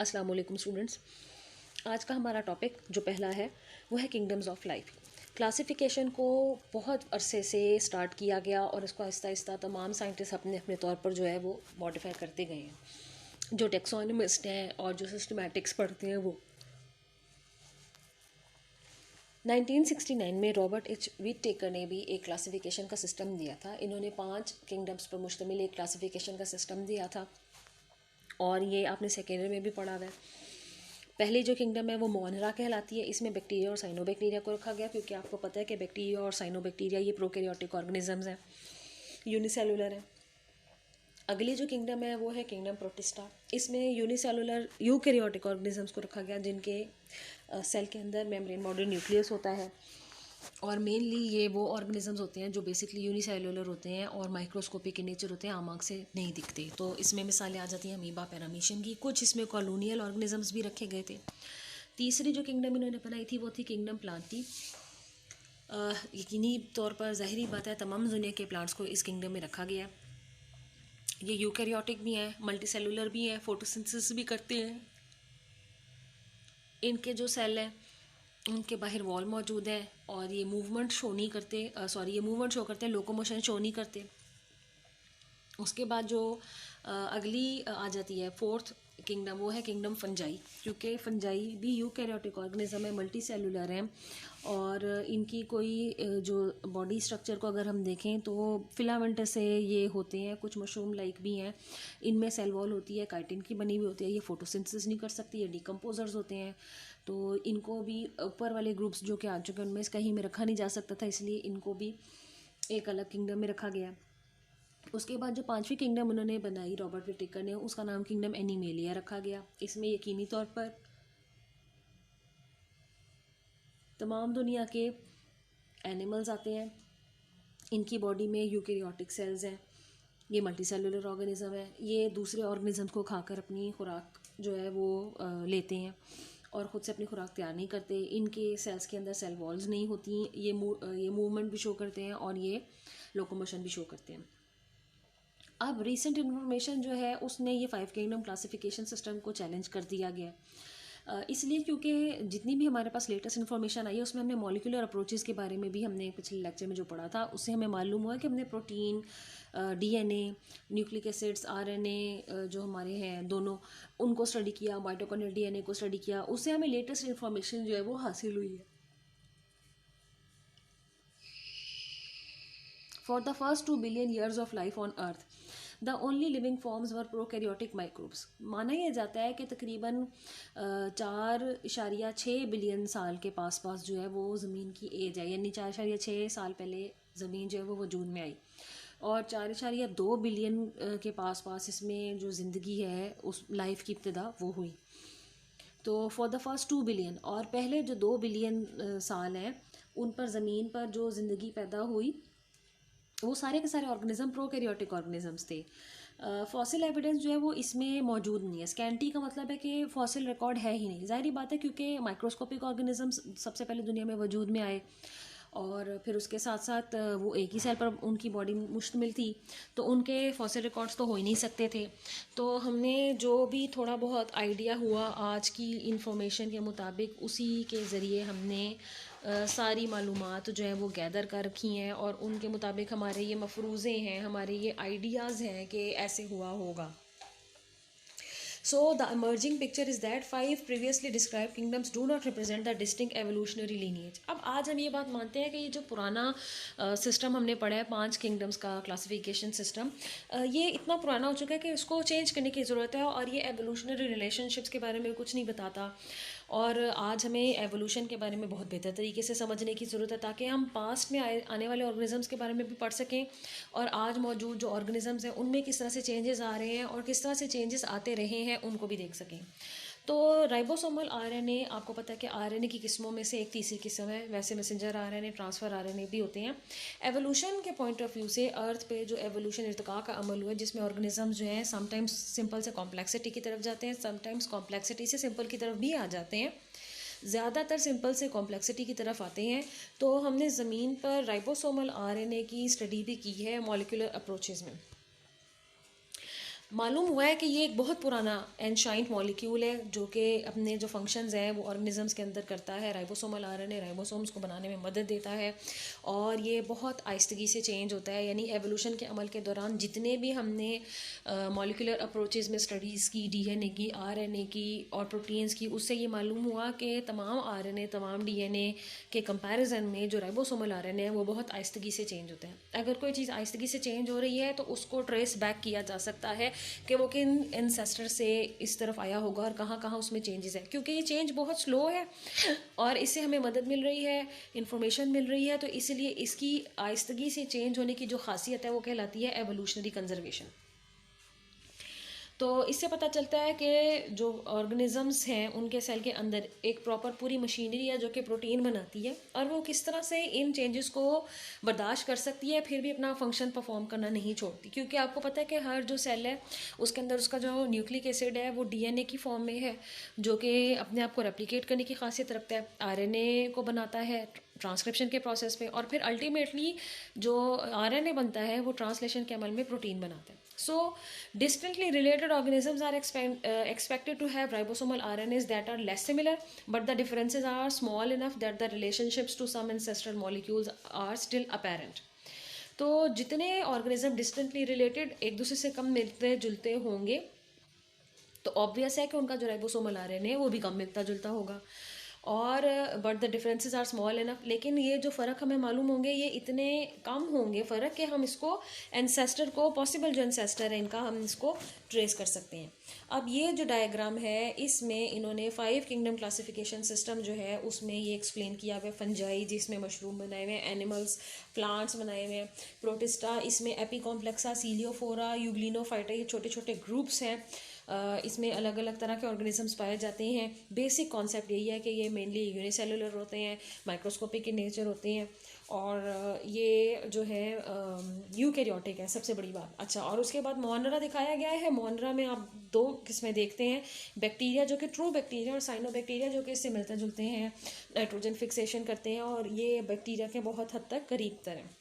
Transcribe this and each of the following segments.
अस्सलाम वालेकुम स्टूडेंट्स। आज का हमारा टॉपिक जो पहला है वो है किंगडम्स ऑफ लाइफ। क्लासिफिकेशन को बहुत अरसे से स्टार्ट किया गया और इसको आहिस्ता आहिस्ता तमाम साइंटिस्ट अपने अपने तौर पर जो है वो मॉडिफाई करते गए हैं। जो टेक्सोनमिस्ट हैं और जो सिस्टमैटिक्स पढ़ते हैं वो 1969 में रॉबर्ट एच वीट टेकर ने भी एक क्लासिफिकेशन का सिस्टम दिया था। इन्होंने 5 किंगडम्स पर मुश्तमिल एक क्लासिफिकेशन का सिस्टम दिया था और ये आपने सेकेंडरी में भी पढ़ा हुआ है। पहली जो किंगडम है वो मोनरा कहलाती है। इसमें बैक्टीरिया और साइनोबैक्टीरिया को रखा गया क्योंकि आपको पता है कि बैक्टीरिया और साइनोबैक्टीरिया ये प्रोकैरियोटिक ऑर्गेनिजम्स हैं, यूनिसेलुलर हैं। अगली जो किंगडम है वो है किंगडम प्रोटिस्टा। इसमें यूनिसेलुलर यूकैरियोटिक ऑर्गेनिजम्स को रखा गया जिनके सेल के अंदर मेम्ब्रेन बॉडी न्यूक्लियस होता है और मेनली ये वो ऑर्गेनिजम्स होते हैं जो बेसिकली यूनिसेलुलर होते हैं और माइक्रोस्कोपिक के नेचर होते हैं, आम आँख से नहीं दिखते। तो इसमें मिसालें आ जाती हैं अमीबा, पैरामीशियन की। कुछ इसमें कॉलोनियल ऑर्गेनिजम्स भी रखे गए थे। तीसरी जो किंगडम इन्होंने बनाई थी वो थी किंगडम प्लांटी। यकीनी तौर पर ज़ाहिरी बात है तमाम दुनिया के प्लांट्स को इस किंगडम में रखा गया। ये यूकैरियोटिक भी हैं, मल्टीसेलुलर भी हैं, फोटोसिंथेसिस भी करते हैं। इनके जो सेल हैं उनके बाहर वॉल मौजूद है और ये मूवमेंट शो नहीं करते, ये मूवमेंट शो करते हैं, लोकोमोशन शो नहीं करते। उसके बाद जो अगली आ जाती है फोर्थ किंगडम, वो है किंगडम फंजाई। क्योंकि फंजाई भी यूकैरियोटिक ऑर्गेनिज्म है, मल्टी सेलुलर हैं और इनकी कोई जो बॉडी स्ट्रक्चर को अगर हम देखें तो फिलामेंट से ये होते हैं, कुछ मशरूम लाइक भी हैं। इनमें सेल वॉल होती है, काइटिन की बनी हुई होती है। ये फोटोसिंथेसिस नहीं कर सकती, ये डिकम्पोजर्स होते हैं। तो इनको भी ऊपर वाले ग्रुप्स जो कि आ चुके हैं उनमें कहीं में रखा नहीं जा सकता था, इसलिए इनको भी एक अलग किंगडम में रखा गया। उसके बाद जो 5वीं किंगडम उन्होंने बनाई रॉबर्ट विटेकर ने, उसका नाम किंगडम एनिमेलिया रखा गया। इसमें यकीनी तौर पर तमाम दुनिया के एनिमल्स आते हैं। इनकी बॉडी में यूकैरियोटिक सेल्स हैं, ये मल्टीसेलुलर ऑर्गेनिज्म है। ये दूसरे ऑर्गेनिज्म को खाकर अपनी खुराक जो है वो लेते हैं और ख़ुद से अपनी खुराक तैयार नहीं करते। इनके सेल्स के अंदर सेल वॉल्स नहीं होती। ये मूवमेंट भी शो करते हैं और ये लोकोमोशन भी शो करते हैं। अब रीसेंट इन्फॉर्मेशन जो है उसने ये 5 किंगडम क्लासिफिकेशन सिस्टम को चैलेंज कर दिया गया। इसलिए क्योंकि जितनी भी हमारे पास लेटेस्ट इन्फॉर्मेशन आई है उसमें हमने मॉलिक्यूलर अप्रोचेस के बारे में भी हमने पिछले लेक्चर में जो पढ़ा था उससे हमें मालूम हुआ कि हमने protein, DNA, nucleic acids, RNA जो हमारे हैं दोनों, उनको स्टडी किया, माइटोकॉन्ड्रियल डीएनए को स्टडी किया। उससे हमें लेटेस्ट इन्फॉर्मेशन जो है वो हासिल हुई है। For the first 2 billion years of life on earth the only living forms were prokaryotic microbes. माना यह जाता है कि तकरीबन 4.6 बिलियन साल के पास जो है वो ज़मीन की एज है, यानी 4.6 साल पहले ज़मीन जो है वो वजूद में आई और 4.2 बिलियन के पास इसमें जो ज़िंदगी है उस लाइफ की इब्तिदा वो हुई। तो फॉर द फर्स्ट 2 बिलियन, और पहले जो 2 बिलियन साल हैं उन पर ज़मीन पर जो ज़िंदगी पैदा हुई वो सारे के सारे ऑर्गेनिज्म प्रोकैरियोटिक ऑर्गेनिजम्स थे। फॉसिल एविडेंस जो है वो इसमें मौजूद नहीं है। स्कैंटी का मतलब है कि फॉसिल रिकॉर्ड है ही नहीं। ज़ाहिरी बात है क्योंकि माइक्रोस्कोपिक ऑर्गेनिजम्स सबसे पहले दुनिया में वजूद में आए और फिर उसके साथ साथ वो एक ही सेल पर उनकी बॉडी मुश्तमिल थी, तो उनके फॉसिल रिकॉर्ड्स तो हो ही नहीं सकते थे। तो हमने जो भी थोड़ा बहुत आइडिया हुआ आज की इंफॉर्मेशन के मुताबिक उसी के ज़रिए हमने सारी मालूमात जो है वो गैदर कर रखी हैं और उनके मुताबिक हमारे ये मफरूज़े हैं, हमारे ये आइडियाज़ हैं कि ऐसे हुआ होगा। So the emerging picture is that 5 previously described kingdoms do not represent the distinct evolutionary lineage. अब आज हम ये बात मानते हैं कि ये जो पुराना सिस्टम हमने पढ़ा है 5 किंगडम्स का क्लासिफिकेशन सिस्टम, ये इतना पुराना हो चुका है कि इसको चेंज करने की ज़रूरत है और ये एवोल्यूशनरी रिलेशनशिप्स के बारे में कुछ नहीं बताता। और आज हमें एवोल्यूशन के बारे में बहुत बेहतर तरीके से समझने की ज़रूरत है ताकि हम पास्ट में आने वाले ऑर्गेनिजम्स के बारे में भी पढ़ सकें और आज मौजूद जो ऑर्गेनिजम्स हैं उनमें किस तरह से चेंजेस आ रहे हैं और किस तरह से चेंजेस आते रहे हैं उनको भी देख सकें। तो राइबोसोमल आरएनए, आपको पता है कि आरएनए की किस्मों में से एक तीसरी किस्म है। वैसे मैसेंजर आरएनए, ट्रांसफ़र आरएनए भी होते हैं। एवोल्यूशन के पॉइंट ऑफ व्यू से अर्थ पे जो एवोल्यूशन इर्तिका का अमल हुआ है जिसमें ऑर्गेनिजम्स जो हैं समटाइम्स सिंपल से कॉम्प्लेक्सिटी की तरफ जाते हैं, समटाइम्स कॉम्प्लेक्सिटी से सिंपल की तरफ भी आ जाते हैं, ज़्यादातर सिंपल से कॉम्प्लेक्सिटी की तरफ आते हैं। तो हमने ज़मीन पर राइबोसोमल आरएनए की स्टडी भी की है मॉलिक्यूलर अप्रोचेज़ में। मालूम हुआ है कि ये एक बहुत पुराना एनशाइंट मॉलिक्यूल है जो कि अपने जो फंक्शंस हैं वो ऑर्गेनिजम्स के अंदर करता है। राइबोसोमल आरएनए राइबोसोम्स को बनाने में मदद देता है और ये बहुत आहिस्तगी से चेंज होता है। यानी एवोल्यूशन के अमल के दौरान जितने भी हमने मॉलिक्यूलर अप्रोचेज़ में स्टडीज़ की, डीएनए की, आरएनए की और प्रोटीन्स की, उससे ये मालूम हुआ कि तमाम आरएनए तमाम डीएनए के कंपैरिजन में जो राइबोसोमल आरएनए है वो बहुत आहिस्तगी से चेंज होता है। अगर कोई चीज़ आहिस्तगी से चेंज हो रही है तो उसको ट्रेस बैक किया जा सकता है कि वो किन एंसेस्टर से इस तरफ आया होगा और कहाँ कहाँ उसमें चेंजेस है। क्योंकि ये चेंज बहुत स्लो है और इससे हमें मदद मिल रही है, इंफॉर्मेशन मिल रही है, तो इसलिए इसकी आहिस्तगी से चेंज होने की जो खासियत है वो कहलाती है एवोल्यूशनरी कंजर्वेशन। तो इससे पता चलता है कि जो ऑर्गेनिजम्स हैं उनके सेल के अंदर एक प्रॉपर पूरी मशीनरी है जो कि प्रोटीन बनाती है और वो किस तरह से इन चेंजेस को बर्दाश्त कर सकती है फिर भी अपना फंक्शन परफॉर्म करना नहीं छोड़ती। क्योंकि आपको पता है कि हर जो सेल है उसके अंदर उसका जो न्यूक्लिक एसिड है वो डीएनए की फॉर्म में है जो कि अपने आप को रेप्लिकेट करने की खासियत रखता है, आरएनए को बनाता है ट्रांसक्रिप्शन के प्रोसेस में और फिर अल्टीमेटली जो आरएनए बनता है वो ट्रांसलेशन के अमल में प्रोटीन बनाता है। So, distantly related organisms are expected to have ribosomal RNAs that are less similar, but the differences are small enough that the relationships to some ancestral molecules are still apparent. तो जितने organism distantly related एक दूसरे से कम मिलते जुलते होंगे तो obvious है कि उनका जो राइबोसोमल आरएनए है वो भी कम मिलता जुलता होगा और but the differences are small enough. लेकिन ये जो फ़र्क हमें मालूम होंगे ये इतने कम होंगे फ़र्क कि हम इसको एंसेस्टर को, पॉसिबल जो एंसेस्टर है इनका, हम इसको ट्रेस कर सकते हैं। अब ये जो डायग्राम है इसमें इन्होंने 5 किंगडम क्लासिफिकेशन सिस्टम जो है उसमें ये एक्सप्लेन किया हुआ है। फंजाई जिसमें मशरूम बनाए हुए हैं, एनिमल्स प्लांट्स बनाए हुए हैं, प्रोटिस्टा इसमें एपिकॉम्प्लेक्सा, सीलियोफोरा, यूग्लिनोफाइटा, ये छोटे छोटे ग्रुप्स हैं। इसमें अलग अलग तरह के ऑर्गेनिजम्स पाए जाते हैं। बेसिक कॉन्सेप्ट यही है कि ये मेनली यूनिसेलुलर होते हैं, माइक्रोस्कोपिक इन नेचर होते हैं और ये जो है यूकैरियोटिक है, सबसे बड़ी बात। अच्छा, और उसके बाद मोनरा दिखाया गया है। मोनरा में आप 2 किस्में देखते हैं, बैक्टीरिया जो कि ट्रू बैक्टीरिया और साइनोबैक्टीरिया जो कि इससे मिलते जुलते हैं, नाइट्रोजन फिक्सेशन करते हैं और ये बैक्टीरिया के बहुत हद तक करीब तर हैं।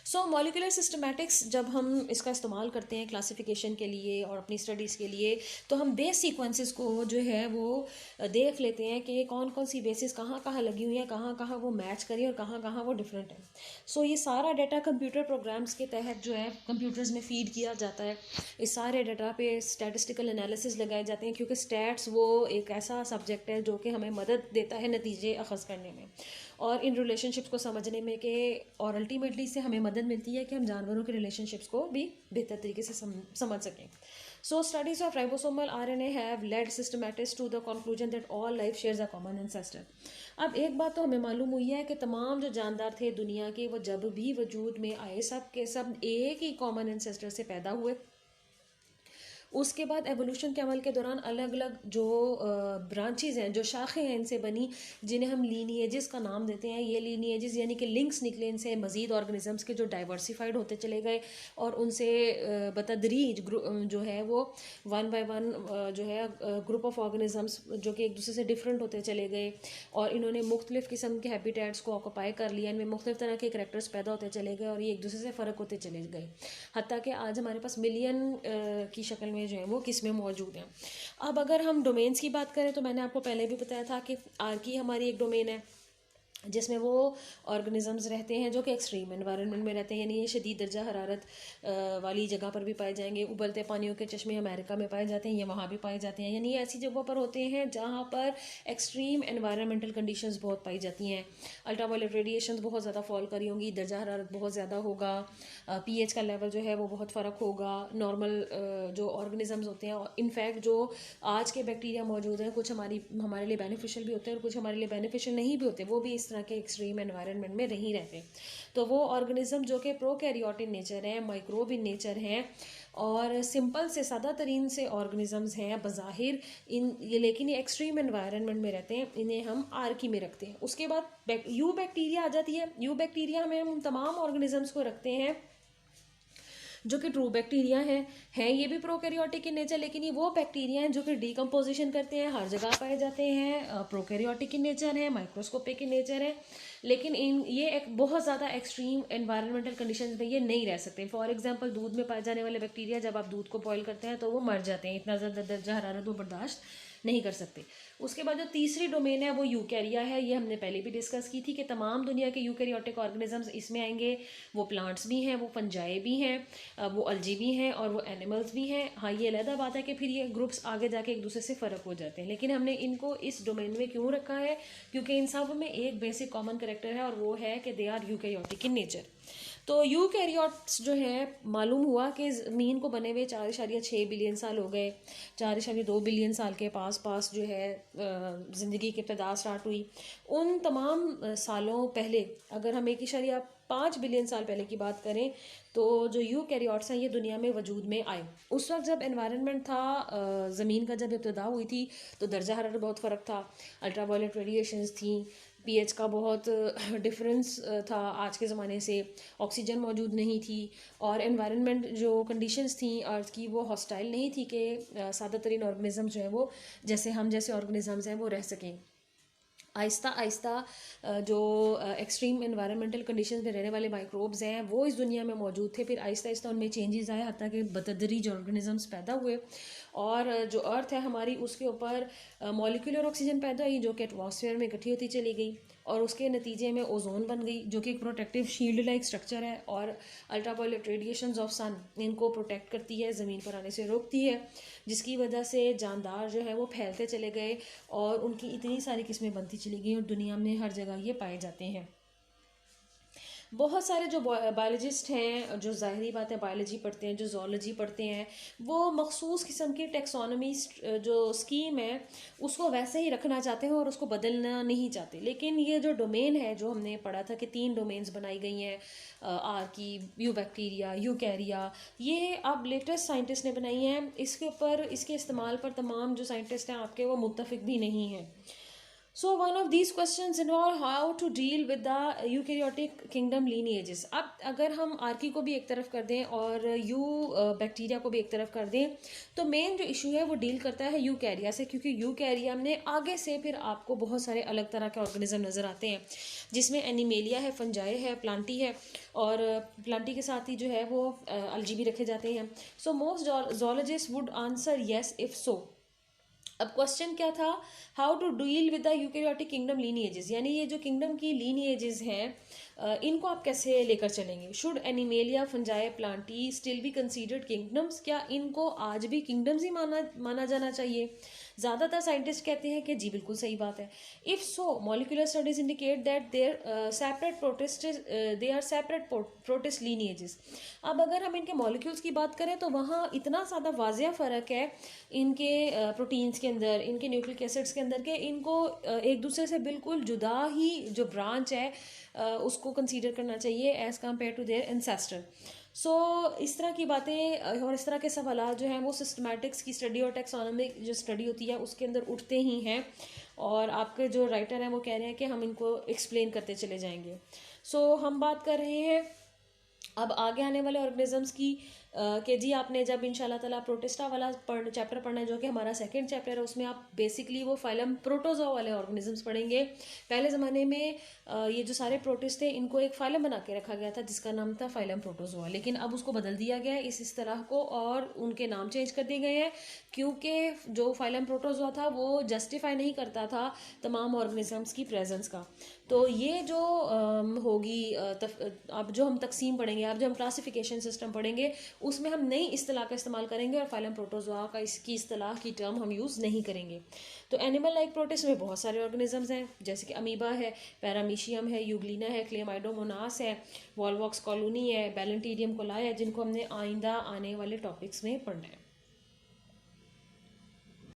सो मॉलिकुलर सिस्टमैटिक्स जब हम इसका इस्तेमाल करते हैं क्लासिफिकेशन के लिए और अपनी स्टडीज़ के लिए तो हम बेस सीक्वेंसेस को जो है वो देख लेते हैं कि कौन कौन सी बेसिस कहाँ कहाँ लगी हुई हैं, कहाँ कहाँ वो मैच करी और कहाँ कहाँ वो डिफरेंट है। सो ये सारा डाटा कंप्यूटर प्रोग्राम्स के तहत जो है कंप्यूटर्स में फीड किया जाता है। इस सारे डाटा पे स्टैटिस्टिकल एनालिसिस लगाए जाते हैं क्योंकि स्टैट्स वो एक ऐसा सब्जेक्ट है जो कि हमें मदद देता है नतीजे अखज़ करने में और इन रिलेशनशिप्स को समझने में कि और अल्टीमेटली इससे हमें मदद मिलती है कि हम जानवरों के रिलेशनशिप्स को भी बेहतर तरीके से समझ सकें। So studies of ribosomal RNA have led systematics to the conclusion that all life shares a common ancestor. अब एक बात तो हमें मालूम हुई है कि तमाम जो जानदार थे दुनिया के वो जब भी वजूद में आए सब के सब एक ही कॉमन एंसेस्टर से पैदा हुए। उसके बाद एवोल्यूशन के अमल के दौरान अलग अलग जो ब्रांचेज़ हैं, जो शाखें हैं इनसे बनी, जिन्हें हम लीनिएजेस का नाम देते हैं। ये लीनिएजेस यानी कि लिंक्स निकले इनसे मज़ीद ऑर्गेनिजम्स के जो डाइवर्सिफाइड होते चले गए और उनसे बतदरीज जो है वो 1 बाय 1 जो है ग्रुप ऑफ ऑर्गेनिजम्स जो कि एक दूसरे से डिफरेंट होते चले गए और इन्होंने मुख्तलिफ़ किस्म के हैबिटेट्स को ऑक्यूपाई कर लिया। इनमें मुख्तलिफ़ तरह के करैक्टर्स पैदा होते चले गए और ये एक दूसरे से फ़र्क होते चले गए, हत्ता कि आज हमारे पास मिलियन की शक्ल में जो है वो किस्में मौजूद हैं। अब अगर हम डोमेन्स की बात करें तो मैंने आपको पहले भी बताया था कि आर्की हमारी एक डोमेन है जिसमें वो ऑर्गेनिजम्स रहते हैं जो कि एक्सट्रीम एनवायरनमेंट में रहते हैं, यानी ये शदीद दर्जा हरारत वाली जगह पर भी पाए जाएंगे। उबलते पानियों के चश्मे अमेरिका में पाए जाते हैं, ये वहाँ भी पाए जाते हैं, यानी ये ऐसी जगहों पर होते हैं जहाँ पर एक्सट्रीम एनवायरनमेंटल कंडीशंस बहुत पाई जाती हैं। अल्ट्रावायलेट रेडिएशन बहुत ज़्यादा फॉल करी होंगी, दर्जा हरारत बहुत ज़्यादा होगा, पीएच का लेवल जो है वो बहुत फ़र्क होगा। नॉर्मल जो ऑर्गेनिजम्स होते हैं, इनफैक्ट जो आज के बैक्टीरिया मौजूद हैं, कुछ हमारे लिए बेनिफिशियल भी होते हैं और कुछ हमारे लिए बेनिफिशियल नहीं भी होते, वो भी इस तरह के एक्सट्रीम एनवायरनमेंट में नहीं रहते। तो वो ऑर्गेनिज्म जो कि प्रोकैरियोट इन नेचर हैं, माइक्रोब इन नेचर हैं और सिंपल से सादा तरीन से ऑर्गेनिजम्स हैं बज़ाहिर ये, लेकिन ये एक्सट्रीम एनवायरनमेंट में रहते हैं, इन्हें हम आर्की में रखते हैं। उसके बाद यू बैक्टीरिया आ जाती है। यू बैक्टीरिया में हम तमाम ऑर्गेनिजम्स को रखते हैं जो कि ट्रू बैक्टीरिया हैं ये भी प्रोकैरियोटिक इन नेचर, लेकिन ये वो बैक्टीरिया हैं जो कि डीकम्पोजिशन करते हैं, हर जगह पाए जाते हैं, प्रोकैरियोटिक इन नेचर है, माइक्रोस्कोपिक इन नेचर है। लेकिन इन ये एक बहुत ज़्यादा एक्सट्रीम एनवायरमेंटल कंडीशंस में ये नहीं रह सकते। फॉर एग्जांपल दूध में पाए जाने वाले बैक्टीरिया जब आप दूध को बॉयल करते हैं तो वो मर जाते हैं, इतना ज़्यादा दर्जा हरारत वो बर्दाश्त नहीं कर सकते। उसके बाद जो तीसरी डोमेन है वो यूकैरिया है। ये हमने पहले भी डिस्कस की थी कि तमाम दुनिया के यूकैरियोटिक ऑर्गेनिजम्स इसमें आएंगे। वो प्लांट्स भी हैं, वो फंजाई भी हैं, वो अल्जी भी हैं और वो एनिमल्स भी हैं। हाँ, ये अलग बात है कि फिर ये ग्रुप्स आगे जाके एक दूसरे से फ़र्क हो जाते हैं, लेकिन हमने इनको इस डोमेन में क्यों रखा है? क्योंकि इन सब में एक बेसिक कॉमन करेक्टर है और वो है कि they are eukaryotic in nature. तो यूकैरियोट्स जो है, मालूम हुआ कि ज़मीन को बने हुए 4.6 बिलियन साल हो गए। 4.2 बिलियन साल के पास पास जो है ज़िंदगी की इब्तदा स्टार्ट हुई। उन तमाम सालों पहले अगर हम 1.5 बिलियन साल पहले की बात करें तो जो यूकैरियोट्स हैं ये दुनिया में वजूद में आए। उस वक्त जब एनवायरनमेंट था, ज़मीन का जब इब्तदा हुई थी तो दर्जा हरारत बहुत फ़र्क था, अल्ट्रावायलेट रेडिएशंस थी, पीएच का बहुत डिफरेंस था आज के ज़माने से, ऑक्सीजन मौजूद नहीं थी और एनवायरनमेंट जो कंडीशंस थी अर्थ की वो हॉस्टाइल नहीं थी कि सादा तरीन ऑर्गेनिज्म जो है वो जैसे हम जैसे ऑर्गेनिजम्स हैं वो रह सकें। आहिस्ता आहिस्ता जो एक्सट्रीम एनवायरनमेंटल कंडीशंस में रहने वाले माइक्रोब्स हैं वो इस दुनिया में मौजूद थे। फिर आहिस्ता आहिस्ता उनमें चेंजेस आए, हत्ता कि बतदरीज ऑर्गेनिजम्स पैदा हुए और जो अर्थ है हमारी उसके ऊपर मॉलिक्यूलर ऑक्सीजन पैदा हुई जो कि एटमॉस्फेयर में इकट्ठी होती चली गई और उसके नतीजे में ओजोन बन गई जो कि एक प्रोटेक्टिव शील्ड लाइक स्ट्रक्चर है और अल्ट्रावायलेट रेडिएशंस ऑफ सन इनको प्रोटेक्ट करती है, ज़मीन पर आने से रोकती है, जिसकी वजह से जानदार जो है वो फैलते चले गए और उनकी इतनी सारी किस्में बनती चली गई और दुनिया में हर जगह ये पाए जाते हैं। बहुत सारे जो बायोलॉजिस्ट हैं जो ज़ाहिरी बात है बायोलॉजी पढ़ते हैं, जो जोलॉजी पढ़ते हैं, वो मखसूस किस्म की टेक्सोनॉमी जो स्कीम है उसको वैसे ही रखना चाहते हैं और उसको बदलना नहीं चाहते। लेकिन ये जो डोमेन है जो हमने पढ़ा था कि 3 डोमेन्स बनाई गई हैं, आर्की, यू बैक्टीरिया, यूकैरिया, ये अब लेटेस्ट साइंटिस्ट ने बनाई हैं। इसके ऊपर इसके इस्तेमाल पर तमाम जो साइंटिस्ट हैं आपके वो मुत्तफिक भी नहीं हैं। So one of these questions involve how to deal with the eukaryotic kingdom lineages. अब अगर हम आर्की को भी एक तरफ कर दें और बैक्टीरिया को भी एक तरफ कर दें तो मेन जो इशू है वो डील करता है यूकैरिया से, क्योंकि यूकैरिया में आगे से फिर आपको बहुत सारे अलग तरह के ऑर्गेनिज्म नज़र आते हैं जिसमें एनिमेलिया है, फंजाई है, प्लांटी है और प्लांटी के साथ ही जो है वो अल्जी भी रखे जाते हैं। So most zoologist would answer yes if so. अब क्वेश्चन क्या था? How to deal with the eukaryotic kingdom lineages, यानी ये जो किंगडम की लीनिएजेस हैं इनको आप कैसे लेकर चलेंगे। Should animalia, fungi, Plantae still be considered kingdoms, क्या इनको आज भी किंगडम्स ही माना जाना चाहिए? ज़्यादातर साइंटिस्ट कहते हैं कि जी बिल्कुल सही बात है। If so molecular studies indicate that they are separate protist lineages. अब अगर हम इनके मॉलिक्यूल्स की बात करें तो वहाँ इतना ज़्यादा वाजिया फ़र्क है इनके प्रोटीन्स के अंदर, इनके न्यूक्लिक एसिड्स के अंदर, के इनको एक दूसरे से बिल्कुल जुदा ही जो ब्रांच है उसको कंसीडर करना चाहिए as compare to their ancestor. So इस तरह की बातें और इस तरह के सवाल जो हैं वो सिस्टमैटिक्स की स्टडी और टेक्सोनॉमिक जो स्टडी होती है उसके अंदर उठते ही हैं और आपके जो राइटर हैं वो कह रहे हैं कि हम इनको एक्सप्लेन करते चले जाएंगे। सो हम बात कर रहे हैं अब आगे आने वाले ऑर्गेनिजम्स की कि जी आपने जब इंशाल्लाह ताला प्रोटिस्टा वाला चैप्टर पढ़ना है जो कि हमारा सेकंड चैप्टर है, उसमें आप बेसिकली वो फाइलम प्रोटोजोआ वाले ऑर्गेनिजम्स पढ़ेंगे। पहले ज़माने में ये जो सारे प्रोटिस्ट थे इनको एक फाइलम बना के रखा गया था जिसका नाम था फाइलम प्रोटोजोआ, लेकिन अब उसको बदल दिया गया है इस तरह को और उनके नाम चेंज कर दिए गए हैं क्योंकि जो फाइलम प्रोटोजोआ था वो जस्टिफाई नहीं करता था तमाम ऑर्गेनिजम्स की प्रेजेंस का। तो ये जो होगी अब जो हम तकसीम पढ़ेंगे, अब जो हम क्लासिफिकेशन सिस्टम पढ़ेंगे उसमें हम नई इस्तिलाह का इस्तेमाल करेंगे और फाइलम प्रोटोजोआ का इसकी इस्तिलाह की टर्म हम यूज़ नहीं करेंगे। तो एनिमल लाइक प्रोटिस्ट में बहुत सारे ऑर्गेनिजम्स हैं जैसे कि अमीबा है, पैरामीशियम है, यूग्लिना है, क्लेमाइडोमोनास है, वॉलवॉक्स कॉलोनी है, बैलेंटीरियम कोलाई है, जिनको हमने आइंदा आने वाले टॉपिक्स में पढ़ना है।